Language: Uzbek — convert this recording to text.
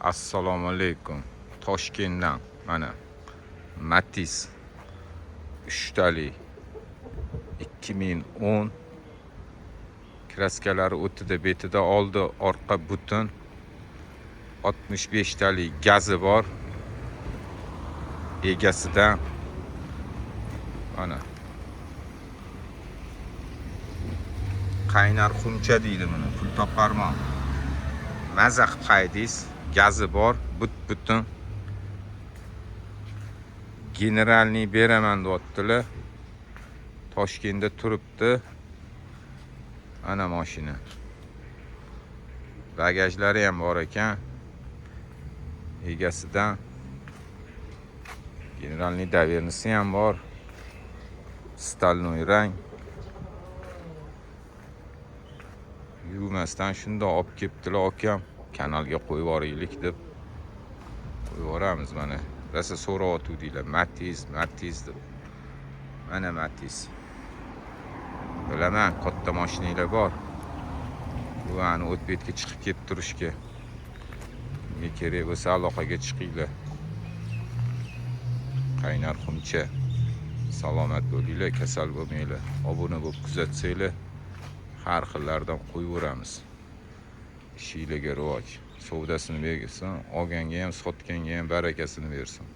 Assalomu alaykum. Toshkentdan mana Matiz 3 talik 2010 kraskalari o'tida betida oldi orqa butun 65 talik gazi bor. Egasidan mana qaynar xumcha deydi buni. Pul toparman. Maza qilib qaydingiz. Gazi bor, butun. Generalniy beraman deyaptilar. Toshkentda turibdi. Ana mashina. Bagajlari ham bor ekan. Egasidan generalniy davernici ham bor. Stalnoy rang. Yuvmasdan shunda olib kelibdilar akam. Kanalga qo'yib yuboraylik deb qo'yib yuboramiz mana. Rosa so'rayotuvdilar. Matiz deb. Mana Matiz. Bilaman, katta mashinalar bor. Bu ani o'tbetga chiqib ketib turishga. Kimga kerak bo'lsa aloqaga chiqinglar. Qaynar xumcha. Salomat bo'linglar, kasal bo'lmanglar. Obuna bo'lib kuzatsanglar, har xillardan qo'yaveramiz. Ishinglarga rivoj. Savdasini bersin, olganga ham, sotganga ham barakasini bersin.